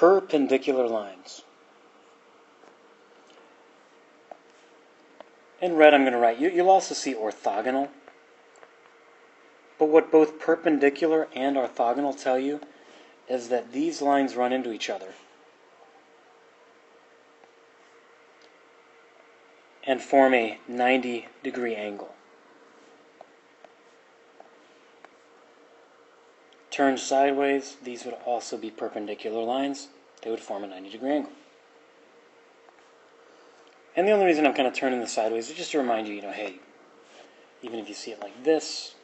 perpendicular lines. In red, I'm going to write, you'll also see orthogonal. But what both perpendicular and orthogonal tell you is that these lines run into each other and form a 90-degree angle. Turned sideways, these would also be perpendicular lines. They would form a 90-degree angle. And the only reason I'm kind of turning this sideways is just to remind you, hey, even if you see it like this,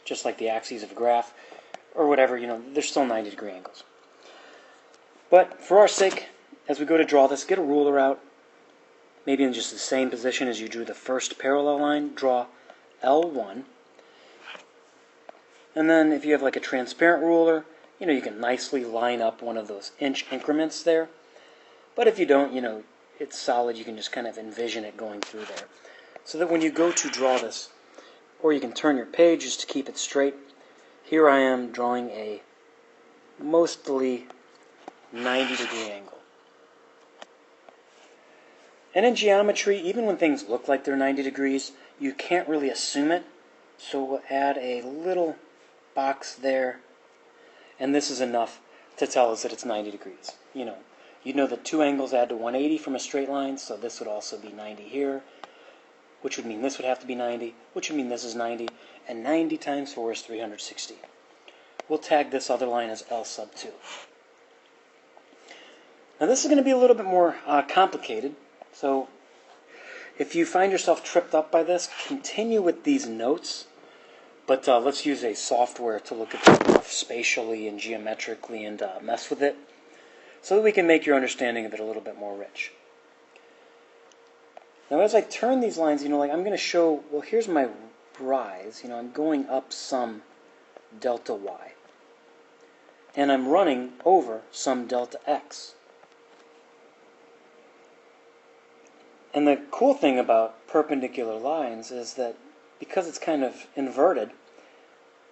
just like the axes of a graph, or whatever, they're still 90-degree angles. But for our sake, as we go to draw this, get a ruler out, maybe in just the same position as you drew the first parallel line, draw L1. And then if you have like a transparent ruler, you can nicely line up one of those inch increments there. But if you don't, it's solid, you can just kind of envision it going through there. So that when you go to draw this, or you can turn your page just to keep it straight, here I am drawing a mostly 90-degree angle. And in geometry, even when things look like they're 90 degrees, you can't really assume it. So we'll add a little box there, and this is enough to tell us that it's 90 degrees. You know that two angles add to 180 from a straight line, so this would also be 90 here, which would mean this would have to be 90, which would mean this is 90, and 90 times 4 is 360. We'll tag this other line as L sub 2. Now this is going to be a little bit more complicated, so if you find yourself tripped up by this, continue with these notes, but let's use a software to look at it more spatially and geometrically and mess with it, so that we can make your understanding of it a little bit more rich. Now as I turn these lines, I'm going to show, well, here's my rise. I'm going up some delta y. And I'm running over some delta x. And the cool thing about perpendicular lines is that because it's kind of inverted,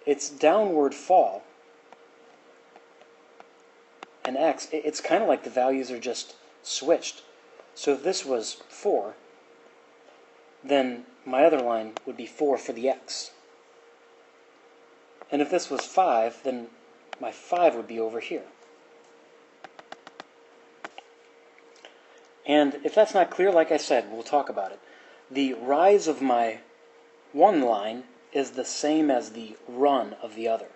its downward fall and x, it's kind of like the values are just switched. So if this was 4, then my other line would be 4 for the x. And if this was 5, then my 5 would be over here. And if that's not clear, like I said, we'll talk about it. The rise of my one line is the same as the run of the other.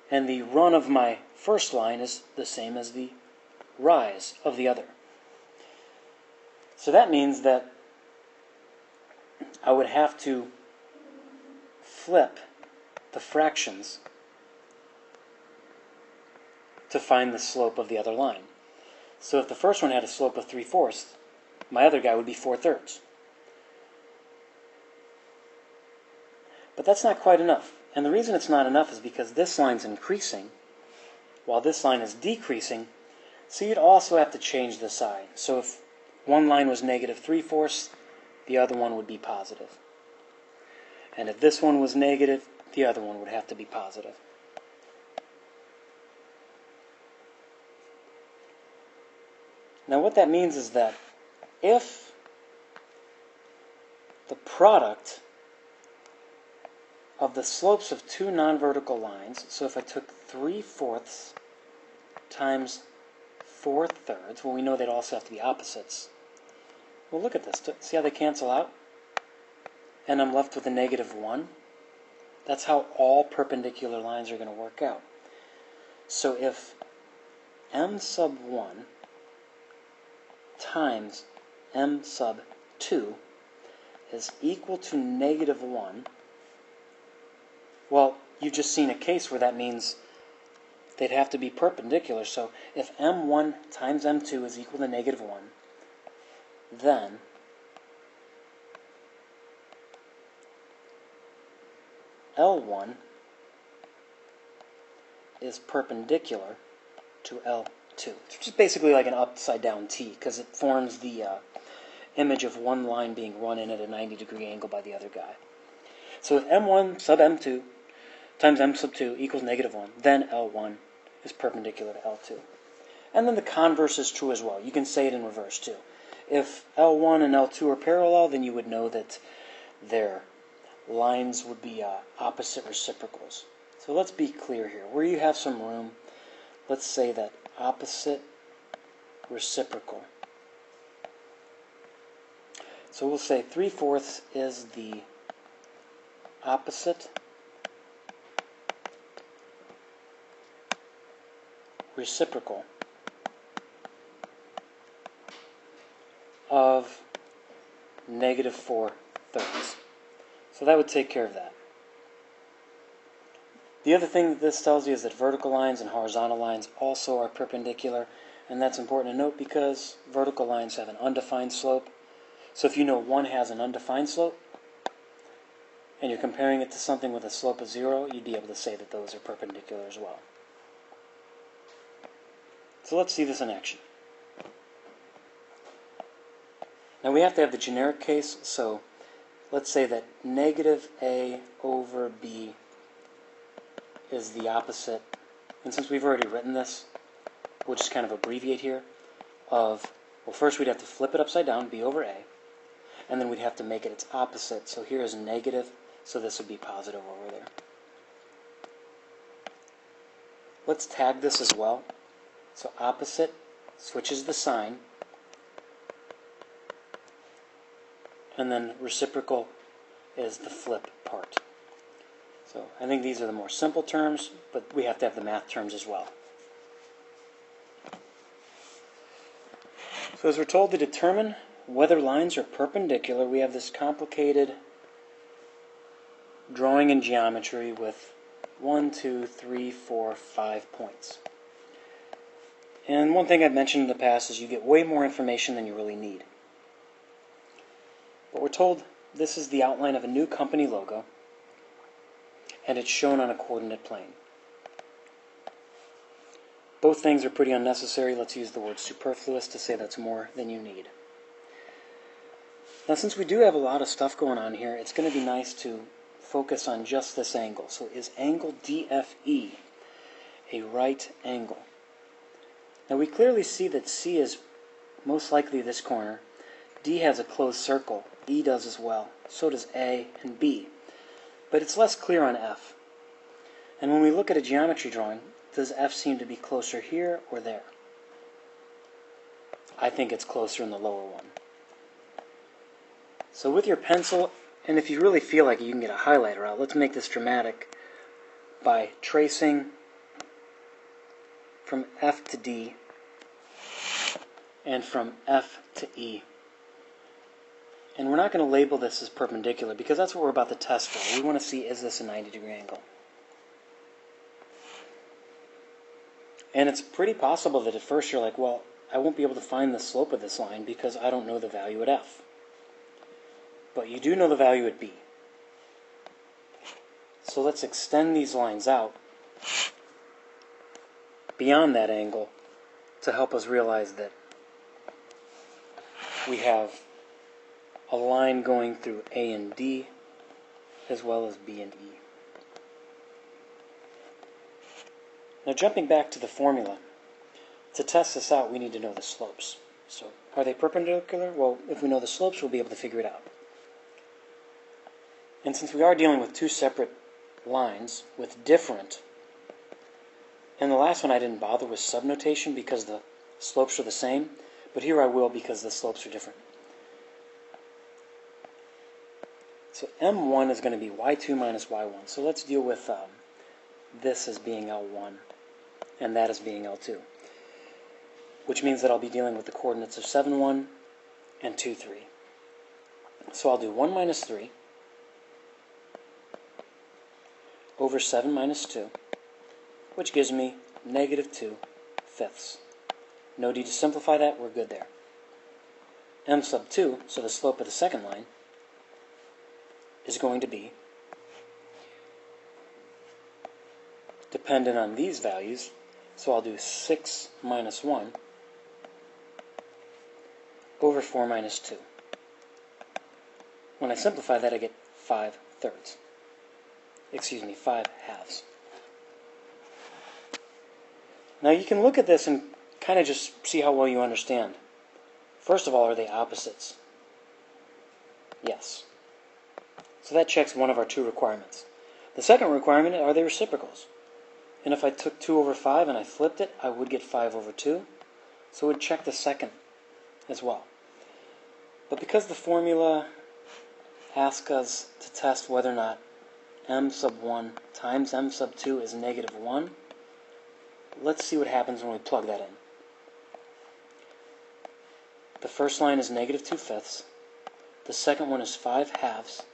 And the run of my first line is the same as the rise of the other. So that means that I would have to flip the fractions to find the slope of the other line. So if the first one had a slope of 3/4, my other guy would be 4/3. But that's not quite enough. And the reason it's not enough is because this line's increasing while this line is decreasing, so you'd also have to change the sign. So if one line was negative 3/4, the other one would be positive. And if this one was negative, the other one would have to be positive. Now what that means is that if the product of the slopes of two non-vertical lines, so if I took 3/4 times 4/3, well, we know they'd also have to be opposites. Well, look at this. See how they cancel out? And I'm left with a -1. That's how all perpendicular lines are going to work out. So if m sub 1 times m sub 2 is equal to -1, well, you've just seen a case where that means they'd have to be perpendicular. So if m1 times m2 is equal to -1, then L1 is perpendicular to L2. It's just basically like an upside down T, because it forms the image of one line being run in at a 90-degree angle by the other guy. So if m1 sub m2 times m sub 2 equals -1, then L1 is perpendicular to L2. And then the converse is true as well. You can say it in reverse too. If L1 and L2 are parallel, then you would know that their lines would be opposite reciprocals. So let's be clear here. Where you have some room, let's say that opposite reciprocal. So we'll say 3/4 is the opposite reciprocal of -4/3. So that would take care of that. The other thing that this tells you is that vertical lines and horizontal lines also are perpendicular, and that's important to note because vertical lines have an undefined slope. So if you know one has an undefined slope, and you're comparing it to something with a slope of 0, you'd be able to say that those are perpendicular as well. So let's see this in action. Now we have to have the generic case, so let's say that -a over b is the opposite, and since we've already written this, we'll just kind of abbreviate here, of, well, first we'd have to flip it upside down, b over a, and then we'd have to make it its opposite, so here is negative, so this would be positive over there. Let's tag this as well. So opposite switches the sign, and then reciprocal is the flip part. So I think these are the more simple terms, but we have to have the math terms as well. So as we're told to determine whether lines are perpendicular, we have this complicated drawing in geometry with 1, 2, 3, 4, 5 points. And one thing I've mentioned in the past is you get way more information than you really need. But we're told this is the outline of a new company logo, and it's shown on a coordinate plane. Both things are pretty unnecessary. Let's use the word superfluous to say that's more than you need. Now, since we do have a lot of stuff going on here, it's going to be nice to focus on just this angle. So is angle DFE a right angle? Now we clearly see that C is most likely this corner. D has a closed circle. E does as well. So does A and B. But it's less clear on F. And when we look at a geometry drawing, does F seem to be closer here or there? I think it's closer in the lower one. So with your pencil, and if you really feel like it, you can get a highlighter out. Let's make this dramatic by tracing from F to D and from F to E. And we're not going to label this as perpendicular because that's what we're about to test for. We want to see, is this a 90-degree angle? And it's pretty possible that at first you're like, well, I won't be able to find the slope of this line because I don't know the value at F. But you do know the value at B. So let's extend these lines out beyond that angle to help us realize that we have a line going through A and D as well as B and E. Now jumping back to the formula, to test this out we need to know the slopes. So are they perpendicular? Well, if we know the slopes we'll be able to figure it out. And since we are dealing with two separate lines with different, and the last one I didn't bother with subnotation because the slopes are the same, but here I will because the slopes are different. So M1 is going to be Y2 minus Y1. So let's deal with this as being L1 and that as being L2, which means that I'll be dealing with the coordinates of 7, 1 and 2, 3. So I'll do 1 minus 3 over 7 minus 2, which gives me -2/5. No need to simplify that, we're good there. M sub 2, so the slope of the second line, is going to be, dependent on these values, so I'll do 6 minus 1 over 4 minus 2. When I simplify that, I get 5/3. Excuse me, 5/2. Now you can look at this and kind of just see how well you understand. First of all, are they opposites? Yes. So that checks one of our two requirements. The second requirement, are they reciprocals? And if I took 2 over 5 and I flipped it, I would get 5 over 2. So it would check the second as well. But because the formula asks us to test whether or not m sub 1 times m sub 2 is negative 1, let's see what happens when we plug that in. The first line is negative 2/5. The second one is 5/2.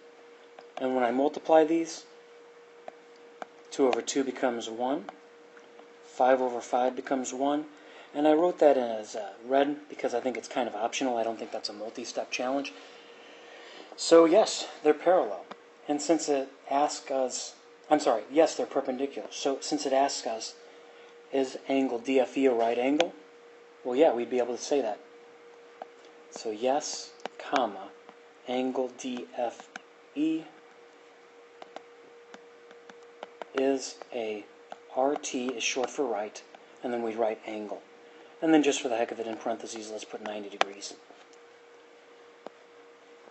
And when I multiply these, 2 over 2 becomes 1. 5 over 5 becomes 1. And I wrote that as red because I think it's kind of optional. I don't think that's a multi-step challenge. So yes, they're parallel. And since it asks us, yes, they're perpendicular. So since it asks us, is angle DFE a right angle? Well, yeah, we'd be able to say that. So yes, comma, angle DFE is a RT is short for right, and then we write angle. And then just for the heck of it, in parentheses, let's put 90 degrees.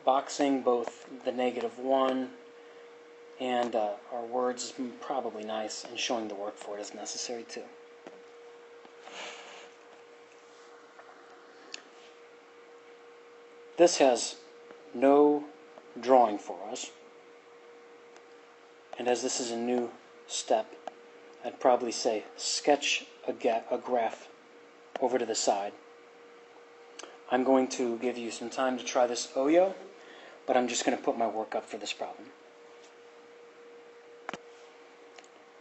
Boxing both the negative 1 and our words is probably nice, and showing the work for it is necessary too. This has no drawing for us, and as this is a new step, I'd probably say sketch a graph over to the side. I'm going to give you some time to try this OYO, but I'm just going to put my work up for this problem.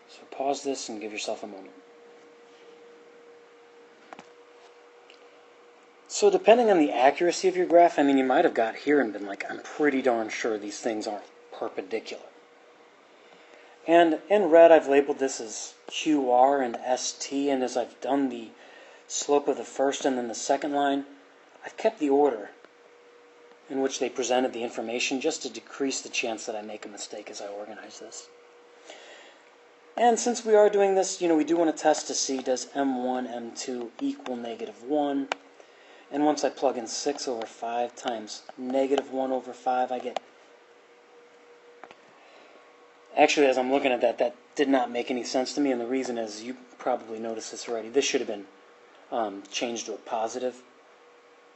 So pause this and give yourself a moment. So depending on the accuracy of your graph, I mean, you might have got here and been like, I'm pretty darn sure these things aren't perpendicular. And in red, I've labeled this as QR and ST, and as I've done the slope of the first and then the second line, I've kept the order in which they presented the information just to decrease the chance that I make a mistake as I organize this. And since we are doing this, we do want to test to see, does M1, M2 equal negative 1? And once I plug in 6 over 5 times negative 1 over 5, I get... Actually, as I'm looking at that, that did not make any sense to me, and the reason is, you probably noticed this already, this should have been changed to a positive,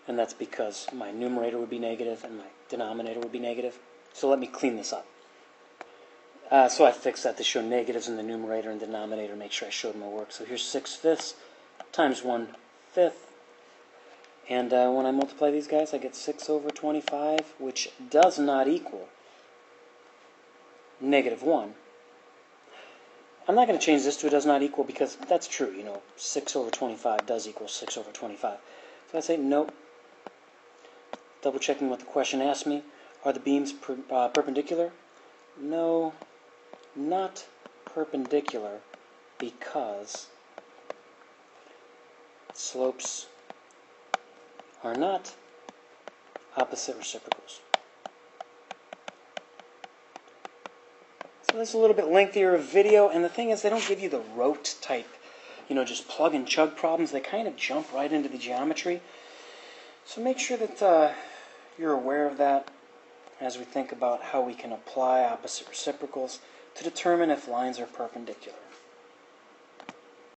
and that's because my numerator would be negative and my denominator would be negative. So let me clean this up. So I fixed that to show negatives in the numerator and denominator, make sure I showed my work. So here's 6/5 times 1/5. And when I multiply these guys, I get 6 over 25, which does not equal negative 1. I'm not going to change this to a does not equal because that's true. 6 over 25 does equal 6 over 25. So I say nope. Double checking what the question asked me. Are the beams perpendicular? No, not perpendicular because slopes are not opposite reciprocals. So this is a little bit lengthier of video, and the thing is they don't give you the rote type, just plug and chug problems. They kind of jump right into the geometry. So make sure that you're aware of that as we think about how we can apply opposite reciprocals to determine if lines are perpendicular.